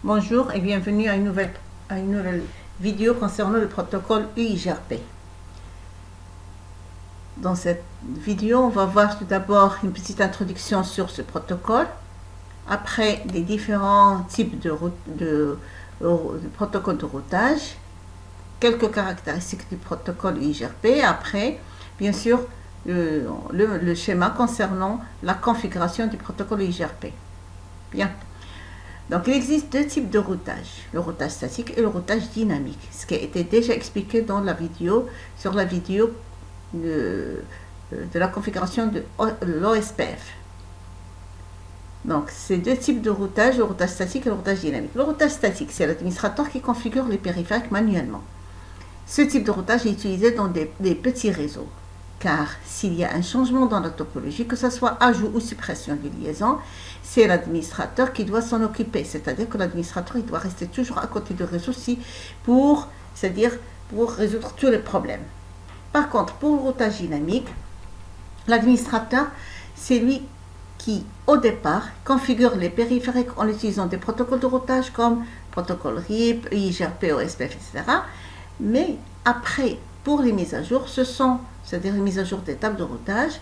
Bonjour et bienvenue à une nouvelle vidéo concernant le protocole UIGRP. Dans cette vidéo, on va voir tout d'abord une petite introduction sur ce protocole, après les différents types de protocole de routage, quelques caractéristiques du protocole UIGRP, après, bien sûr, le schéma concernant la configuration du protocole UIGRP. Bien. Donc, il existe deux types de routage, le routage statique et le routage dynamique, ce qui a été déjà expliqué dans la vidéo, sur la vidéo de la configuration de l'OSPF. Donc, ces deux types de routage, le routage statique et le routage dynamique. Le routage statique, c'est l'administrateur qui configure les périphériques manuellement. Ce type de routage est utilisé dans des petits réseaux, car s'il y a un changement dans la topologie, que ce soit ajout ou suppression de liaison, c'est l'administrateur qui doit s'en occuper. C'est-à-dire que l'administrateur il doit rester toujours à côté du réseau pour résoudre tous les problèmes. Par contre, pour le routage dynamique, l'administrateur, c'est lui qui, au départ, configure les périphériques en utilisant des protocoles de routage comme protocole RIP, UIGRP, OSPF, etc. Mais après, pour les mises à jour, c'est-à-dire les mises à jour des tables de routage,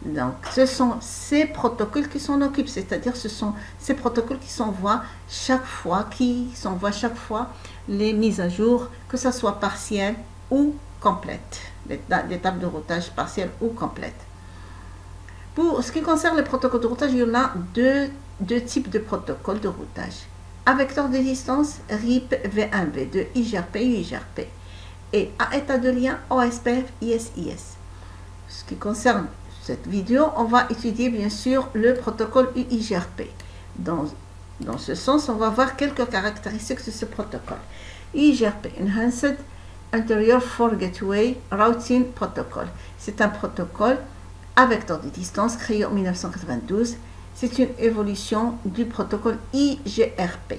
donc ce sont ces protocoles qui s'en occupent, c'est-à-dire ce sont ces protocoles qui s'envoient chaque fois les mises à jour, que ce soit partielles ou complètes, des tables de routage partielles ou complètes. Pour ce qui concerne les protocoles de routage, il y en a deux types de protocoles de routage. À vecteur de distance, RIP, V1, V2, IGRP, UIGRP. Et à état de lien, OSPF, ISIS. Ce qui concerne cette vidéo, on va étudier bien sûr le protocole UIGRP. Dans ce sens, on va voir quelques caractéristiques de ce protocole. UIGRP, Enhanced Interior for Gateway Routing Protocol. C'est un protocole à vecteur de distance créé en 1992. C'est une évolution du protocole IGRP.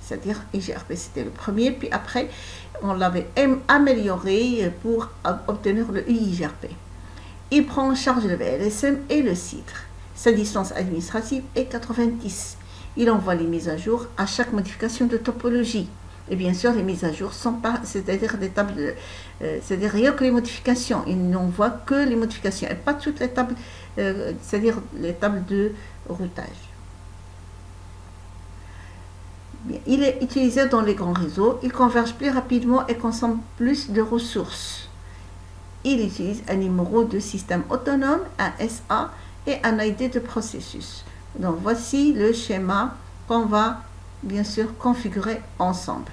C'est-à-dire IGRP c'était le premier, puis après on l'avait amélioré pour obtenir le UIGRP. Il prend en charge le VLSM et le CIDR. Sa distance administrative est 90. Il envoie les mises à jour à chaque modification de topologie. Et bien sûr, les mises à jour sont pas, c'est-à-dire des tables de, c'est-à-dire rien que les modifications. Il n'envoie que les modifications et pas toutes les tables, c'est-à-dire les tables de routage. Bien, il est utilisé dans les grands réseaux. Il converge plus rapidement et consomme plus de ressources. Il utilise un numéro de système autonome, un SA et un ID de processus. Donc voici le schéma qu'on va bien sûr configurer ensemble.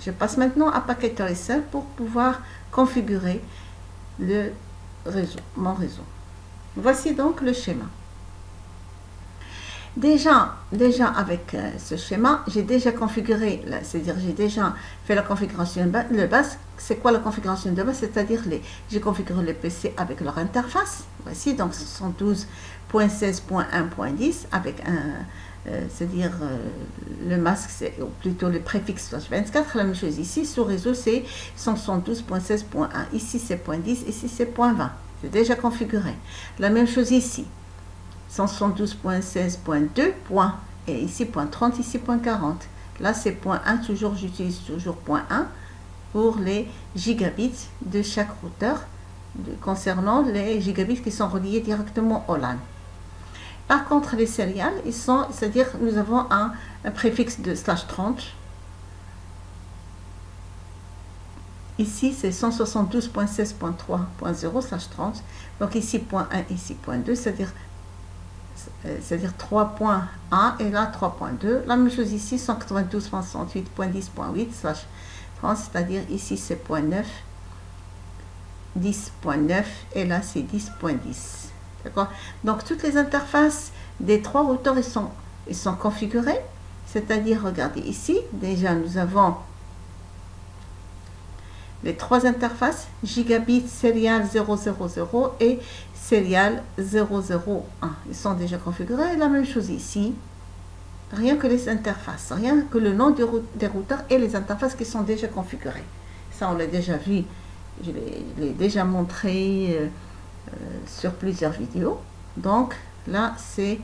Je passe maintenant à Packet Tracer pour pouvoir configurer le réseau, mon réseau. Voici donc le schéma. Déjà avec ce schéma, j'ai déjà configuré, c'est-à-dire j'ai déjà fait la configuration de base. C'est quoi la configuration de base? C'est-à-dire j'ai configuré les PC avec leur interface. Voici donc 112.16.1.10 avec c'est-à-dire le masque, ou plutôt le préfixe 24. La même chose ici, sous réseau c'est 172.16.1. Ici c'est .10, ici c'est .20. C'est déjà configuré. La même chose ici. 172.16.2 et ici .30, ici .40. Là c'est .1, toujours j'utilise toujours .1 pour les gigabits de chaque routeur concernant les gigabits qui sont reliés directement au LAN. Par contre les serials, ils sont, c'est-à-dire nous avons un préfixe de /30. Ici c'est 172.16.3.0/30. Donc ici .1, ici .2, c'est-à-dire 3.1 et là 3.2. La même chose ici, 192.68.10.8/30, c'est-à-dire ici c'est .9, 10.9 et là c'est 10.10. D'accord? Donc toutes les interfaces des trois routeurs ils sont configurées, c'est-à-dire regardez ici, déjà nous avons les trois interfaces, gigabit serial 000 et serial 001. Ils sont déjà configurés. La même chose ici. Rien que les interfaces, rien que le nom des routeurs et les interfaces qui sont déjà configurées. Ça, on l'a déjà vu. Je l'ai déjà montré sur plusieurs vidéos. Donc, là, c'est...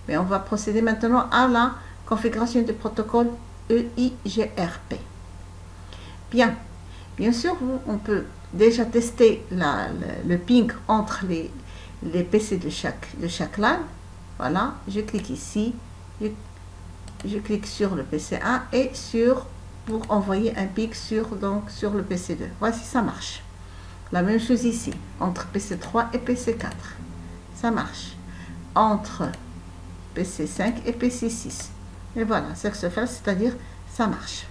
Mais on va procéder maintenant à la configuration du protocole EIGRP. Bien sûr, on peut déjà tester le ping entre les PC de chaque LAN. Voilà, je clique ici, je clique sur le PC 1 et pour envoyer un ping sur le PC 2. Voici, ça marche. La même chose ici, entre PC 3 et PC 4. Ça marche. Entre PC 5 et PC 6. Et voilà, c'est ce que ça fait, c'est-à-dire ça marche.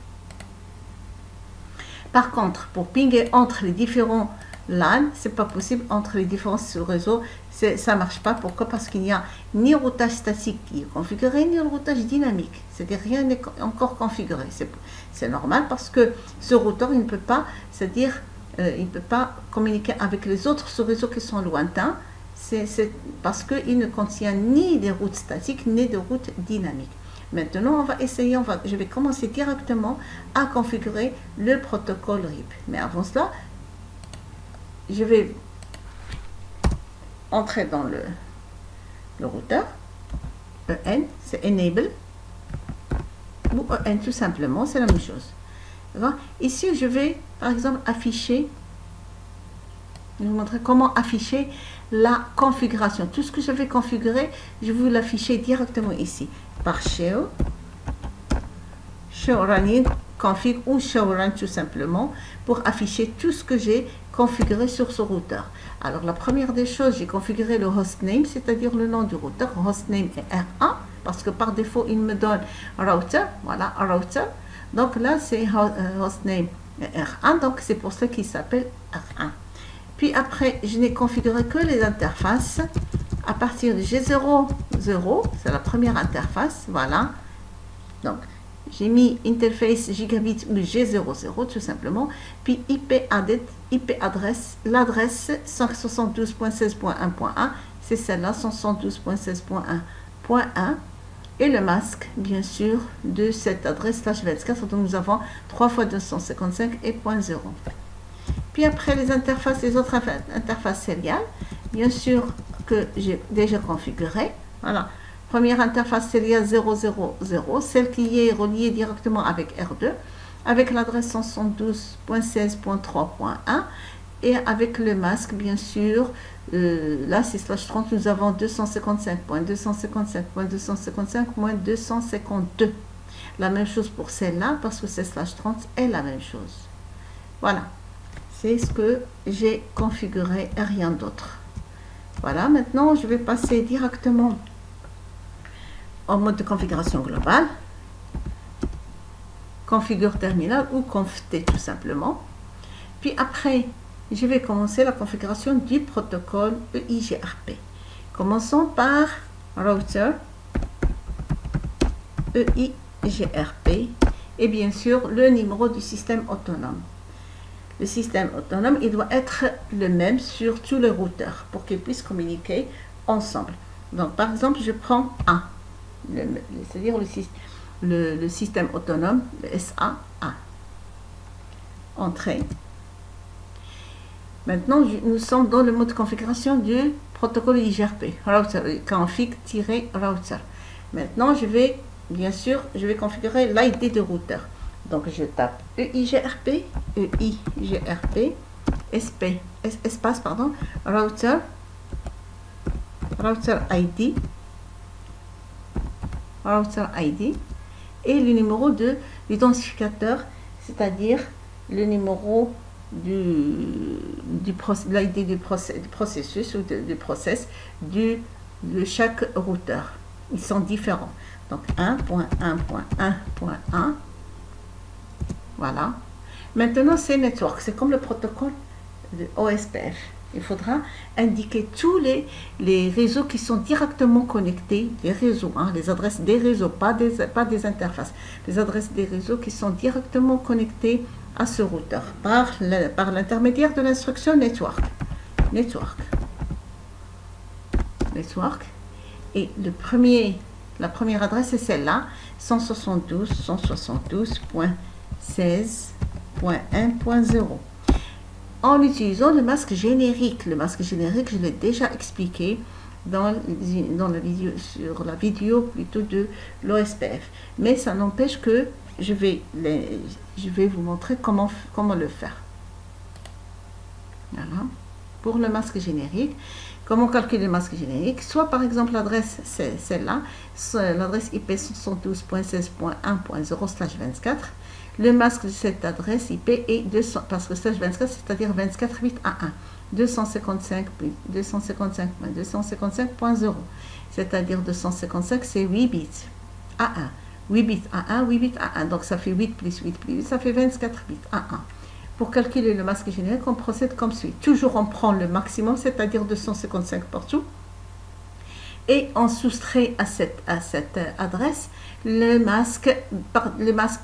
Par contre, pour pinguer entre les différents LAN, c'est pas possible entre les différents réseaux, ça marche pas. Pourquoi? Parce qu'il n'y a ni routage statique qui est configuré, ni routage dynamique. C'est-à-dire rien n'est encore configuré. C'est normal parce que ce routeur, il ne peut pas, c'est-à-dire il ne peut pas communiquer avec les autres sur réseaux qui sont lointains. C'est parce qu'il ne contient ni des routes statiques, ni des routes dynamiques. Maintenant, on va essayer, je vais commencer directement à configurer le protocole RIP. Mais avant cela, je vais entrer dans le routeur. EN, c'est Enable. Ou EN, tout simplement, c'est la même chose. Ici, je vais, par exemple, afficher. Je vais vous montrer comment afficher la configuration. Tout ce que je vais configurer, je vais l'afficher directement ici. Par show running config ou show run tout simplement pour afficher tout ce que j'ai configuré sur ce routeur. Alors la première des choses, j'ai configuré le hostname, c'est-à-dire le nom du routeur. Hostname est R1 parce que par défaut il me donne router. Voilà, router. Donc là c'est hostname R1, donc c'est pour ça qu'il s'appelle R1. Puis après, je n'ai configuré que les interfaces à partir de G00, c'est la première interface, voilà. Donc, j'ai mis interface gigabit ou G00 tout simplement, puis IP adresse, l'adresse 172.16.1.1, c'est celle-là, 172.16.1.1, et le masque, bien sûr, de cette adresse /24, donc nous avons 3 fois 255 et .0. Puis après les interfaces, les autres interfaces sériales, bien sûr que j'ai déjà configuré. Voilà. Première interface sériale 000, celle qui est reliée directement avec R2, avec l'adresse 172.16.3.1 et avec le masque, bien sûr. Là, c'est /30, nous avons 255.255.255.252. La même chose pour celle-là, parce que c'est /30 est la même chose. Voilà. C'est ce que j'ai configuré et rien d'autre. Voilà, maintenant je vais passer directement en mode de configuration globale. Configure terminal ou conft tout simplement. Puis après, je vais commencer la configuration du protocole EIGRP. Commençons par router EIGRP et bien sûr le numéro du système autonome. Le système autonome, il doit être le même sur tous les routeurs pour qu'ils puissent communiquer ensemble. Donc, par exemple, je prends 1, c'est-à-dire le système autonome, le SA1. Entrée. Maintenant, nous sommes dans le mode configuration du protocole IGRP, router, config-router. Maintenant, bien sûr, je vais configurer l'ID de routeur. Donc, je tape EIGRP, espace, router ID, et le numéro de l'identificateur, c'est-à-dire le numéro l'ID du processus ou du process de chaque routeur. Ils sont différents. Donc, 1.1.1.1. Voilà. Maintenant, c'est network. C'est comme le protocole de OSPF. Il faudra indiquer tous les réseaux qui sont directement connectés, les réseaux, hein, les adresses des réseaux, pas des interfaces, les adresses des réseaux qui sont directement connectés à ce routeur par l'intermédiaire de l'instruction network. Et la première adresse est celle-là, 172.16.1.0. En utilisant le masque générique. Le masque générique, je l'ai déjà expliqué dans la vidéo, sur la vidéo plutôt de l'OSPF. Mais ça n'empêche que je vais vous montrer comment le faire. Voilà. Pour le masque générique, comment calculer le masque générique? Soit par exemple l'adresse, c'est celle-là, l'adresse IP 172.16.1.0/24. Le masque de cette adresse IP est 200, parce que /24, c'est-à-dire 24 bits à 1. 255.255.255.0, c'est-à-dire 255, c'est 8 bits à 1. 8 bits à 1, 8 bits à 1. Donc ça fait 8 plus 8 plus 8, ça fait 24 bits à 1. Pour calculer le masque générique, on procède comme suit. Toujours on prend le maximum, c'est-à-dire 255 partout. Et on soustrait à cette adresse le masque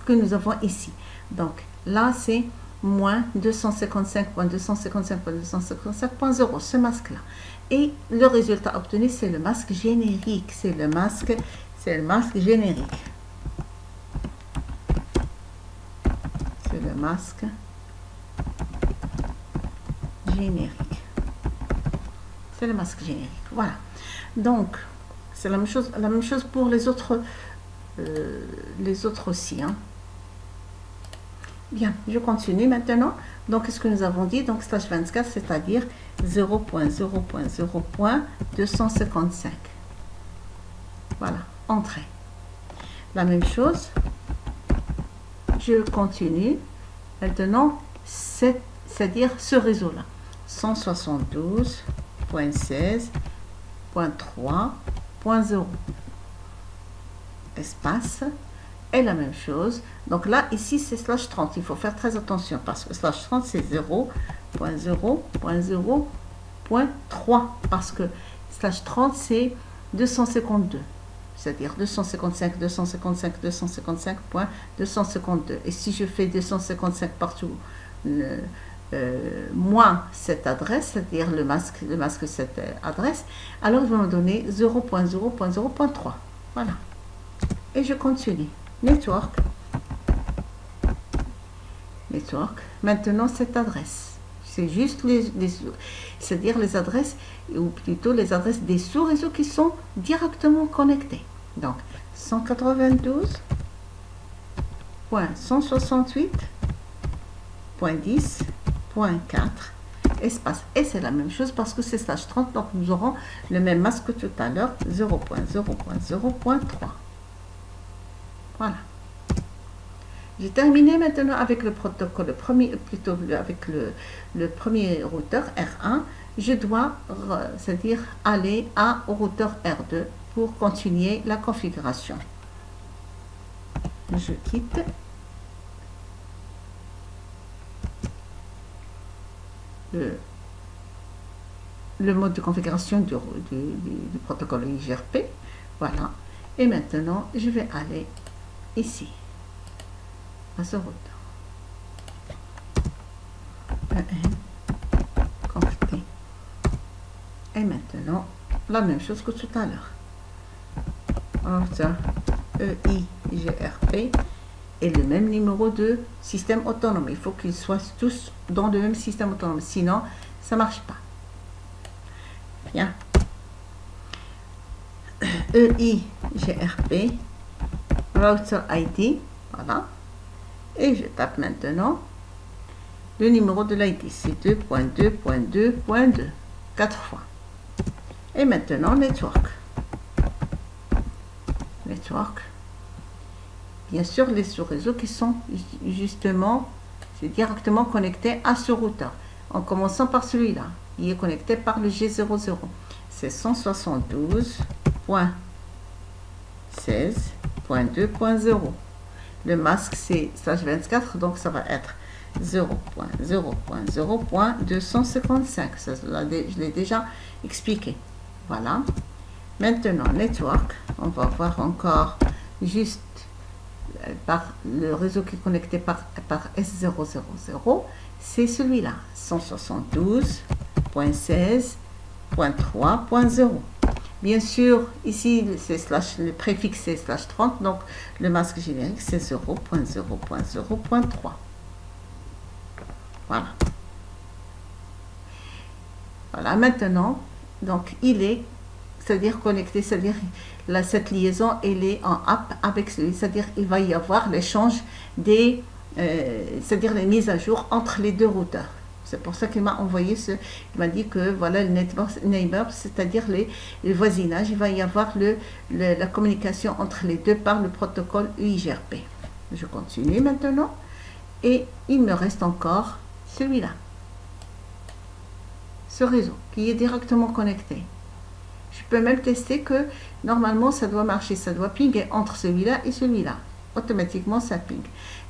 que nous avons ici. Donc là, c'est moins 255.255.255.0, ce masque-là. Et le résultat obtenu, c'est le masque générique. C'est le masque générique. C'est le masque générique. C'est le masque générique. Voilà. Donc, c'est la même chose pour les autres aussi. Hein. Bien, je continue maintenant. Donc, qu'est-ce que nous avons dit? Donc, /24, c'est-à-dire 0.0.0.255. Voilà, entrée. La même chose. Je continue. Maintenant, c'est-à-dire ce réseau-là. 172.16.3.0. Espace. Et la même chose. Donc là, ici, c'est /30. Il faut faire très attention parce que /30, c'est 0.0.0.3. Parce que /30, c'est 252. C'est-à-dire 255, 255, 255.252. Et si je fais 255 partout, moins cette adresse, c'est-à-dire le masque cette adresse, alors il va me donner 0.0.0.3. Voilà. Et je continue. Network. Maintenant, cette adresse. C'est juste c'est-à-dire les adresses, ou plutôt les adresses des sous-réseaux qui sont directement connectés. Donc, 192.168.10.4 espace. Et c'est la même chose parce que c'est /30, donc nous aurons le même masque que tout à l'heure, 0.0.0.3. Voilà. J'ai terminé maintenant avec le protocole, avec le premier routeur R1. Je dois, c'est-à-dire aller au routeur R2 pour continuer la configuration. Je quitte. Le mode de configuration du protocole IGRP. Voilà. Et maintenant, je vais aller ici, à ce routeur. Connecté. Et maintenant, la même chose que tout à l'heure. Routeur EIGRP et le même numéro de système autonome. Il faut qu'ils soient tous dans le même système autonome, sinon ça ne marche pas. Bien. EIGRP, router ID, voilà. Et je tape maintenant le numéro de l'ID, c'est 2.2.2.2, 4 fois. Et maintenant, network. Bien sûr, les sous-réseaux qui sont justement, directement connectés à ce routeur. En commençant par celui-là, il est connecté par le G00. C'est 172.16.2.0. Le masque, c'est /24, donc ça va être 0.0.0.255. Je l'ai déjà expliqué. Voilà. Maintenant, network, on va voir encore juste par le réseau qui est connecté par S000, c'est celui-là, 172.16.3.0. Bien sûr, ici, le préfixe c'est /30, donc le masque générique, c'est 0.0.0.3. Voilà. Voilà, maintenant, donc il est c'est-à-dire connecté, c'est-à-dire cette liaison, elle est en app avec celui, c'est-à-dire il va y avoir l'échange des, c'est-à-dire les mises à jour entre les deux routeurs. C'est pour ça qu'il m'a envoyé il m'a dit que voilà le network neighbor, c'est-à-dire les voisinages, il va y avoir la communication entre les deux par le protocole UIGRP. Je continue maintenant et il me reste encore celui-là, ce réseau qui est directement connecté. Je peux même tester que normalement ça doit marcher, ça doit pinguer entre celui-là et celui-là. Automatiquement ça ping.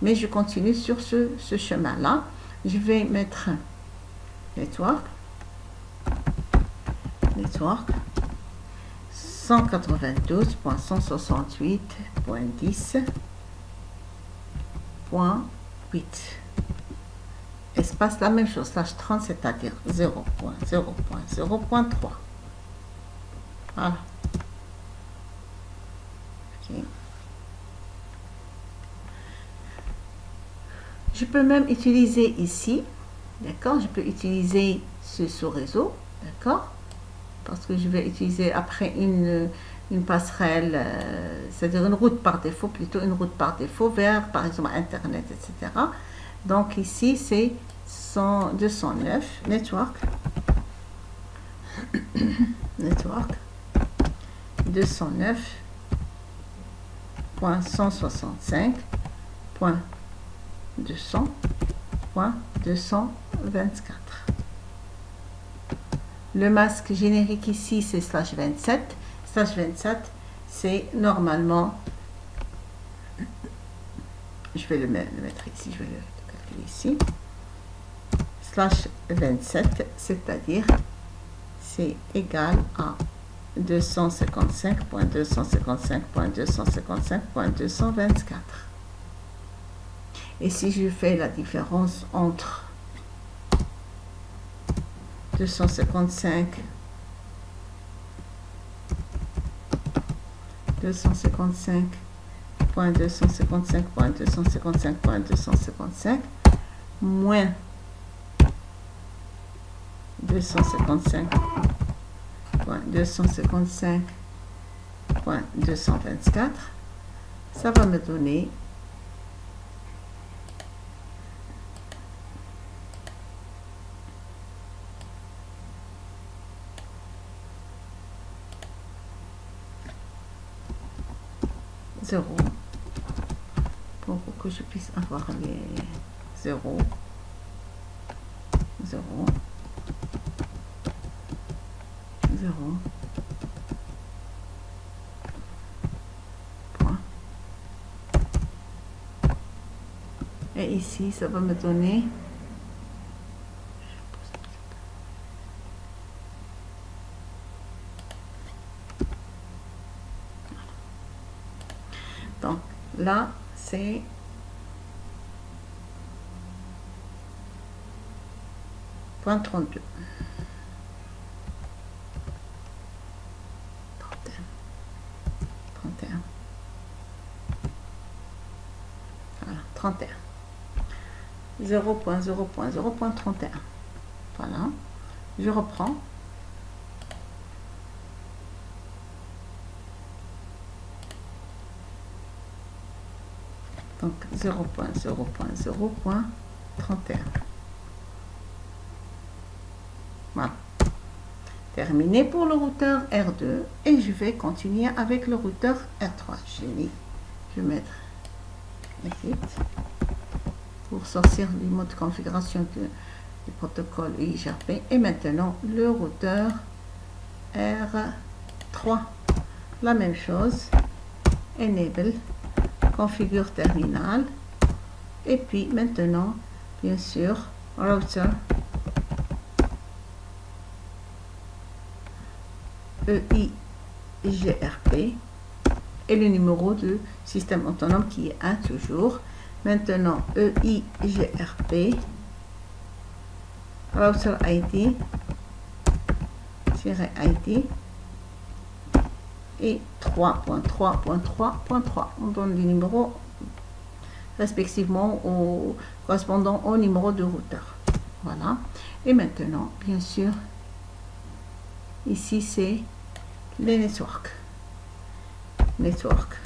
Mais je continue sur ce chemin-là. Je vais mettre network 192.168.10.8 espace la même chose, slash 30, c'est-à-dire 0.0.0.3. Voilà. Okay. Je peux même utiliser ici, d'accord, je peux utiliser ce sous-réseau, d'accord, parce que je vais utiliser après une passerelle, c'est-à-dire une route par défaut, plutôt une route par défaut vers, par exemple, Internet, etc. Donc ici, c'est 209, network 209.165.200.224. Le masque générique ici, c'est slash 27. Slash 27, c'est normalement, je vais le mettre ici, je vais le calculer ici. Slash 27, c'est-à-dire, c'est égal à 255.255.255.224. Et si je fais la différence entre 255.255.255.255 moins 255.254, ça va me donner 0 pour que je puisse avoir les 0 0 0 point. Et ici ça va me donner donc là c'est 0.32 31 voilà 31 0.0.0.31 voilà, je reprends donc 0.0.0.31. Voilà. Terminé pour le routeur R2 et je vais continuer avec le routeur R3. Je vais mettre exit pour sortir du mode de configuration du protocole UIGRP et maintenant le routeur R3. La même chose, enable, configure terminal et puis maintenant bien sûr router EIGRP et le numéro de système autonome qui est 1 toujours. Maintenant EIGRP router ID -ID et 3.3.3.3. On donne les numéros respectivement correspondant au numéro de routeur. Voilà. Et maintenant, bien sûr, ici c'est les networks. Network.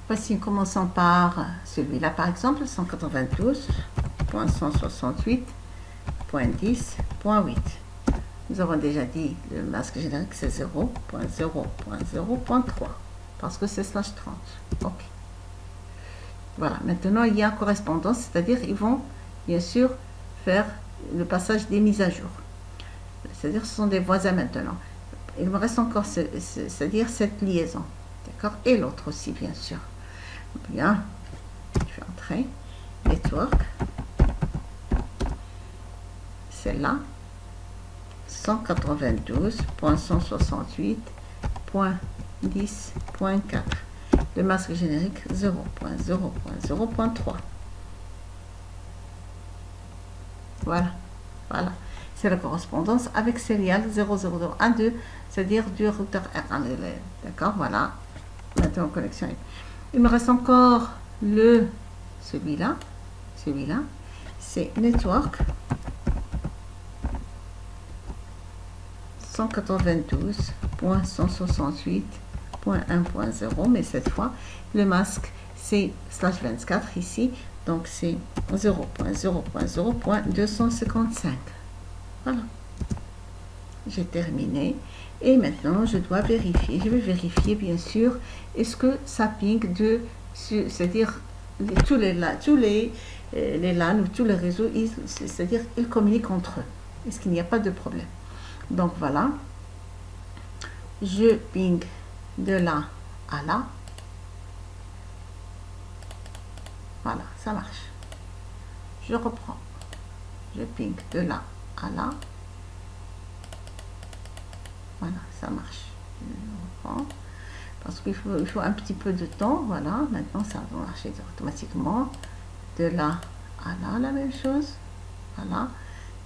Voici, commençons par celui-là, par exemple, 192.168.10.8. Nous avons déjà dit le masque générique, c'est 0.0.0.3, parce que c'est /30. OK. Voilà, maintenant il y a correspondance, c'est-à-dire ils vont bien sûr faire le passage des mises à jour. C'est-à-dire ce sont des voisins maintenant. Il me reste encore, c'est-à-dire cette liaison. D'accord? Et l'autre aussi, bien sûr. Bien, je vais entrer. Network. Celle-là. 192.168.10.4. Le masque générique 0.0.0.3. Voilà. Voilà. C'est la correspondance avec serial 00012, c'est-à-dire du routeur R1. D'accord? Voilà. Maintenant, connexion. Il me reste encore celui-là. Celui-là, c'est network 192.168.1.0, mais cette fois, le masque, c'est /24 ici, donc c'est 0.0.0.255. Voilà. J'ai terminé. Et maintenant, je dois vérifier. Je vais vérifier, bien sûr, est-ce que ça ping de, c'est-à-dire tous les LAN ou tous les réseaux, c'est-à-dire ils communiquent entre eux. Est-ce qu'il n'y a pas de problème? Donc voilà. Je ping de là à là. Voilà, ça marche. Je reprends. Je ping de là à là. Voilà, ça marche. Je reprends. Parce qu'il faut un petit peu de temps. Voilà, maintenant ça va marcher automatiquement. De là à là, la même chose. Voilà.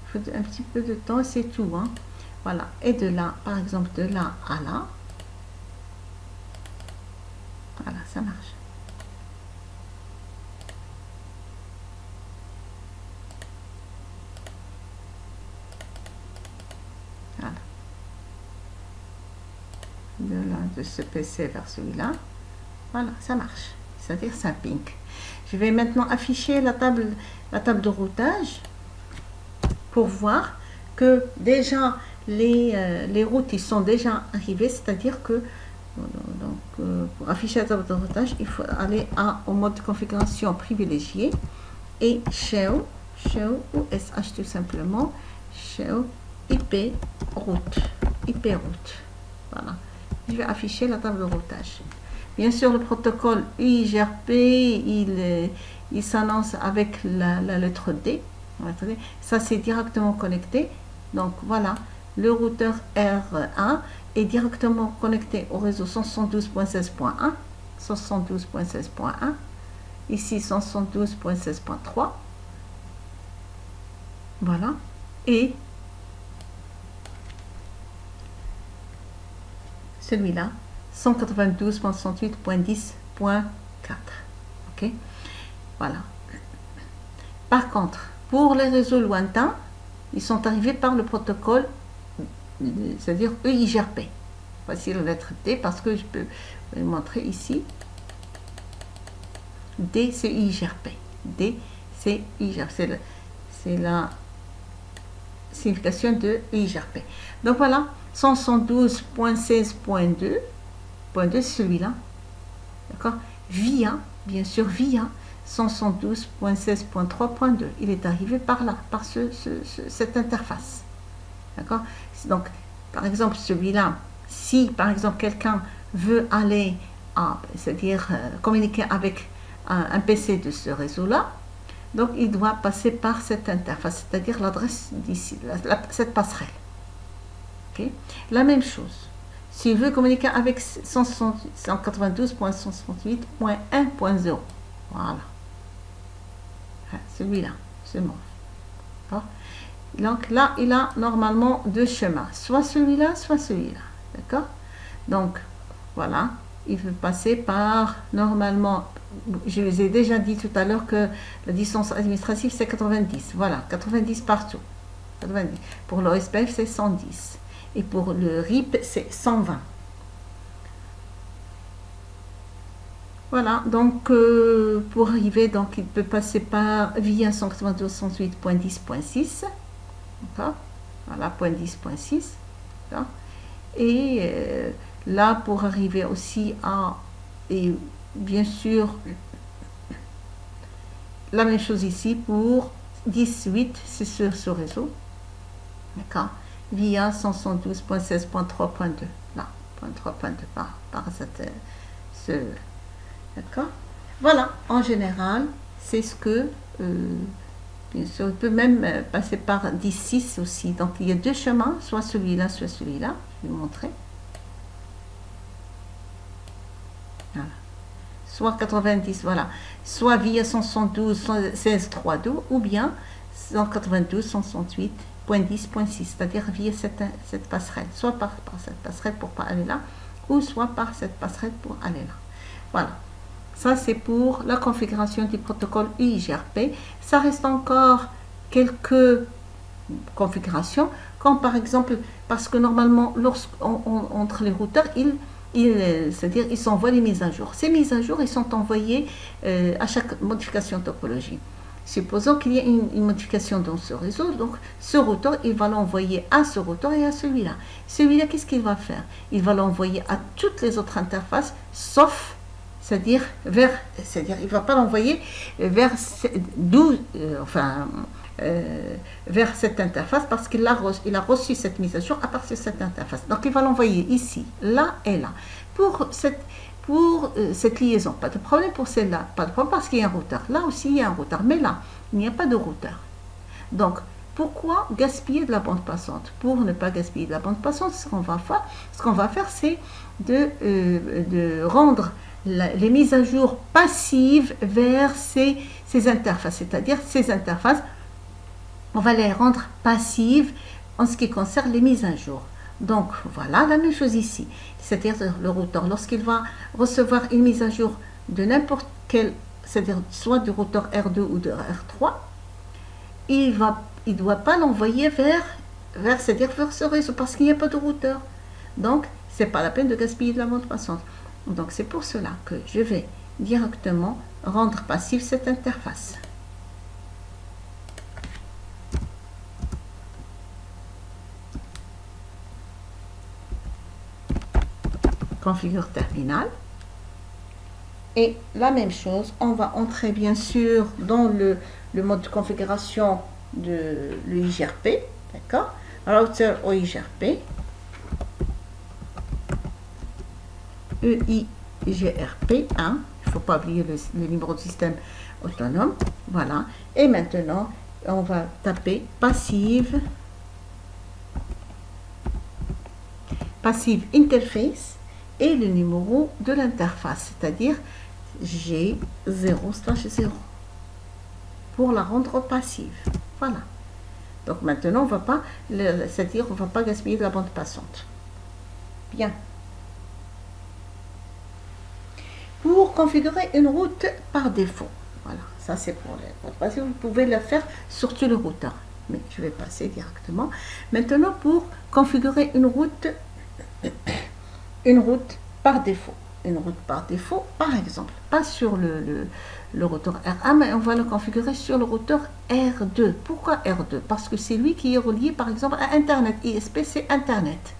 Il faut un petit peu de temps, c'est tout. Hein. Voilà. Et de là, par exemple, de là à là. Voilà, ça marche. Voilà. De ce PC vers celui-là. Voilà, ça marche. C'est-à-dire ça ping. Je vais maintenant afficher la table de routage pour voir que déjà les routes ils sont déjà arrivées, c'est-à-dire que pour afficher la table de routage, il faut aller au mode de configuration privilégié et shell ou SH tout simplement, shell IP route. Voilà. Je vais afficher la table de routage. Bien sûr, le protocole UIGRP, il s'annonce avec la lettre D. Ça, c'est directement connecté. Donc, voilà, le routeur R1 est directement connecté au réseau 172.16.1. 172.16.1. Ici, 172.16.3. Voilà. Et celui-là, 192.168.10.4. Ok, voilà. Par contre, pour les réseaux lointains, ils sont arrivés par le protocole, c'est-à-dire UIGRP. Voici la lettre D parce que je peux vous montrer ici. D, c'est UIGRP. D, c'est UIGRP. C'est la signification de UIGRP. Donc voilà, 172.16.2, c'est celui-là, d'accord, bien sûr, via 172.16.3.2. Il est arrivé par là, par cette interface, d'accord. Donc, par exemple, celui-là, si par exemple quelqu'un veut aller c'est-à-dire communiquer avec un PC de ce réseau-là, donc il doit passer par cette interface, c'est-à-dire l'adresse d'ici, cette passerelle. Okay. La même chose, s'il veut communiquer avec 192.168.1.0, voilà, celui-là, c'est bon. Donc là, il a normalement deux chemins, soit celui-là, soit celui-là, d'accord. Donc, voilà, il veut passer par, normalement, je vous ai déjà dit tout à l'heure que la distance administrative c'est 90, voilà, 90 partout. 90. Pour l'OSPF c'est 110 et pour le RIP c'est 120. Voilà, donc pour arriver, donc il peut passer par via 192.168.10.6, d'accord, voilà, point 10.6, et là pour arriver aussi à, et bien sûr la même chose ici pour 18, c'est sur ce réseau, d'accord, via 172.16.3.2, là, point 3.2 par cette, ce, d'accord, voilà, en général, c'est ce que, bien sûr, il peut même passer par 10.6 aussi, donc il y a deux chemins, soit celui-là, soit celui-là, je vais vous montrer, voilà. Soit 90, voilà, soit via 172, 16.3.2 ou bien 192, 168.10.6, c'est-à-dire via cette passerelle, soit par cette passerelle pour pas aller là, ou soit par cette passerelle pour aller là. Voilà, ça c'est pour la configuration du protocole UIGRP. Ça reste encore quelques configurations, comme par exemple, parce que normalement, entre les routeurs, c'est-à-dire ils s'envoient les mises à jour. Ces mises à jour, ils sont envoyées à chaque modification topologie. Supposons qu'il y ait une modification dans ce réseau, donc ce routeur, il va l'envoyer à ce routeur et à celui-là. Celui-là, qu'est-ce qu'il va faire? Il va l'envoyer à toutes les autres interfaces, sauf, c'est-à-dire il ne va pas l'envoyer vers vers cette interface parce qu'il a reçu cette mise à jour à partir de cette interface. Donc il va l'envoyer ici, là et là. Pour cette liaison, pas de problème pour celle-là, pas de problème parce qu'il y a un routeur. Là aussi il y a un routeur, mais là, il n'y a pas de routeur. Donc, pourquoi gaspiller de la bande passante? Pour ne pas gaspiller de la bande passante, ce qu'on va faire, c'est de rendre les mises à jour passives vers ces interfaces, c'est-à-dire ces interfaces, on va les rendre passives en ce qui concerne les mises à jour. Donc voilà la même chose ici, c'est-à-dire le routeur, lorsqu'il va recevoir une mise à jour de n'importe quel, c'est-à-dire soit du routeur R2 ou de R3, il ne doit pas l'envoyer c'est-à-dire vers ce réseau parce qu'il n'y a pas de routeur. Donc c'est pas la peine de gaspiller de la bande passante. Donc c'est pour cela que je vais directement rendre passive cette interface. Configure terminal. Et la même chose, on va entrer bien sûr dans le mode de configuration de l'UIGRP, d'accord, router UIGRP, EIGRP 1, il ne faut pas oublier le numéro de système autonome, voilà, et maintenant on va taper passive interface et le numéro de l'interface, c'est-à-dire G0/0 pour la rendre passive. Voilà. Donc maintenant on va pas, c'est-à-dire on va pas gaspiller de la bande passante. Bien. Pour configurer une route par défaut, voilà, ça c'est pour les. Vous pouvez le faire sur tout le routeur, mais je vais passer directement. Maintenant pour configurer une route par défaut. Une route par défaut, par exemple, pas sur le routeur R1, mais on va le configurer sur le routeur R2. Pourquoi R2? Parce que c'est lui qui est relié, par exemple, à Internet. ISP, c'est Internet.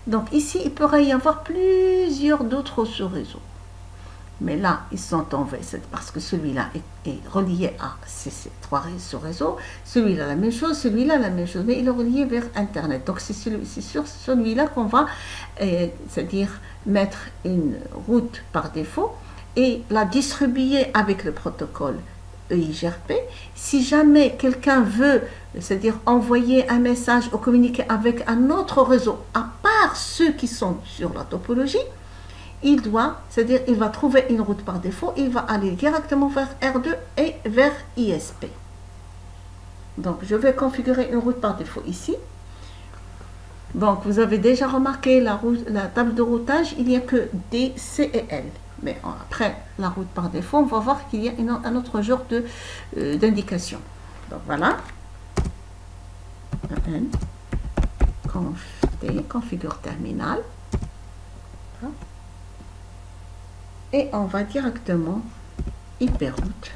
Donc ici, il pourrait y avoir plusieurs d'autres sous-réseaux. Mais là, ils sont en V, parce que celui-là est relié à ces trois sous-réseaux. Celui-là, la même chose, celui-là, la même chose, mais il est relié vers Internet. Donc c'est sur celui-là qu'on va, c'est-à-dire mettre une route par défaut et la distribuer avec le protocole EIGRP. Si jamais quelqu'un veut, c'est-à-dire envoyer un message ou communiquer avec un autre réseau, à part ceux qui sont sur la topologie, il doit, c'est-à-dire il va trouver une route par défaut, il va aller directement vers R2 et vers ISP. Donc je vais configurer une route par défaut ici. Donc, vous avez déjà remarqué la table de routage, il n'y a que D, C et L. Mais après la route par défaut, on va voir qu'il y a un autre genre d'indication. Donc, voilà. N, conf T, configure terminal. Et on va directement hyperroute.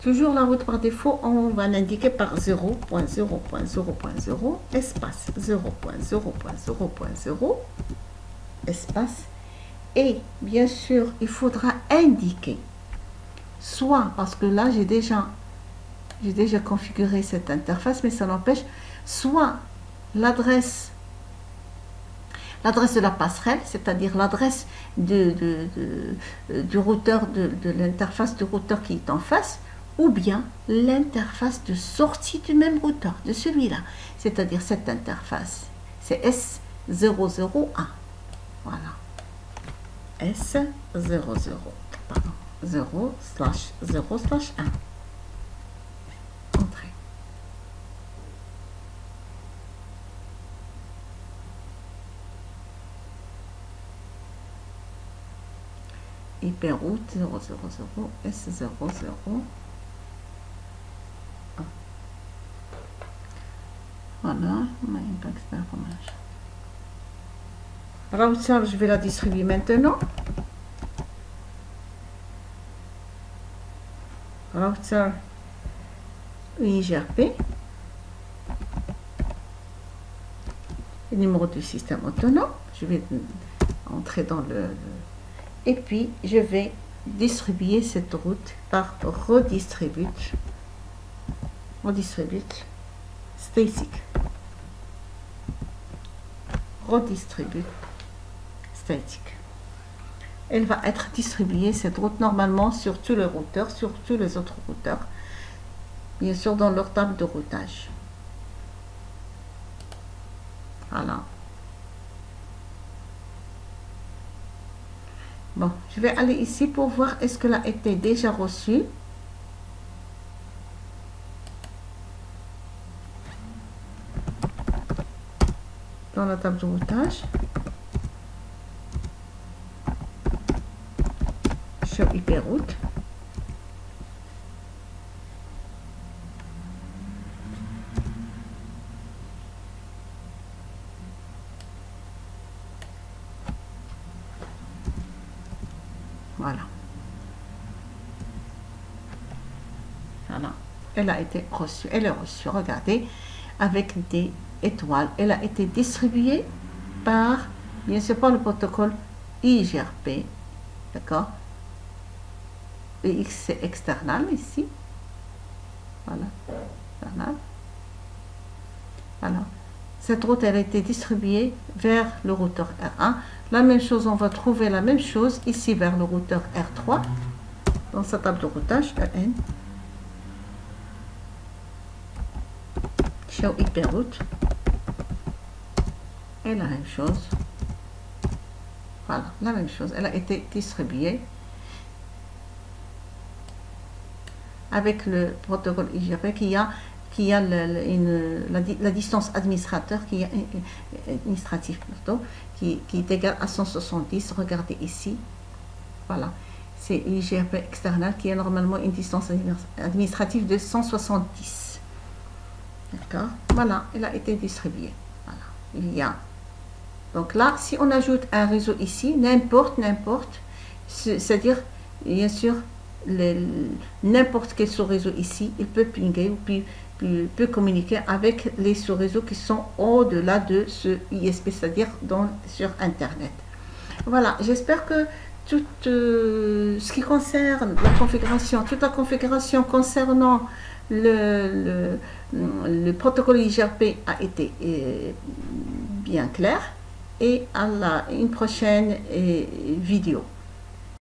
Toujours la route par défaut, on va l'indiquer par 0.0.0.0, espace 0.0.0.0, espace. Et bien sûr, il faudra indiquer, soit parce que là, j'ai déjà configuré cette interface, mais ça n'empêche, soit l'adresse de la passerelle, c'est-à-dire l'adresse du routeur, de l'interface du routeur qui est en face, ou bien l'interface de sortie du même routeur, de celui-là. C'est-à-dire cette interface, c'est S001. Voilà. S00, pardon, 0/0/1. Entrée. Hyperroute 000 S00. Voilà, my impact information. Router, je vais la distribuer maintenant. Router UIGRP. Le numéro du système autonome. Je vais entrer dans et puis je vais distribuer cette route par redistribute static. Redistribute static. Elle va être distribuée, cette route, normalement sur tous les routeurs, sur tous les autres routeurs, bien sûr dans leur table de routage. Voilà. Bon, je vais aller ici pour voir est-ce qu'elle a été déjà reçue. Dans la table de routage. Show hyperroute. Voilà. Voilà. Elle a été reçue. Elle est reçue. Regardez. Avec des étoiles. Elle a été distribuée par, bien sûr, par le protocole IGRP. D'accord? EX, c'est external ici. Voilà. External. Voilà. Cette route, elle a été distribuée vers le routeur R1. La même chose, on va trouver la même chose ici vers le routeur R3. Dans sa table de routage, EN. Show hyperroute. Et la même chose. Voilà, la même chose. Elle a été distribuée avec le protocole IGRP qui a la distance administrateur administrative plutôt, qui est égale à 170. Regardez ici. Voilà. C'est IGRP external qui a normalement une distance administrative de 170. D'accord? Voilà, elle a été distribuée. Voilà. Il y a. Donc là, si on ajoute un réseau ici, n'importe, c'est-à-dire, bien sûr, n'importe quel sous-réseau ici, il peut pinguer ou peut communiquer avec les sous-réseaux qui sont au-delà de ce ISP, c'est-à-dire sur Internet. Voilà, j'espère que tout ce qui concerne la configuration, toute la configuration concernant le protocole IGRP a été bien clair. Et à une prochaine vidéo.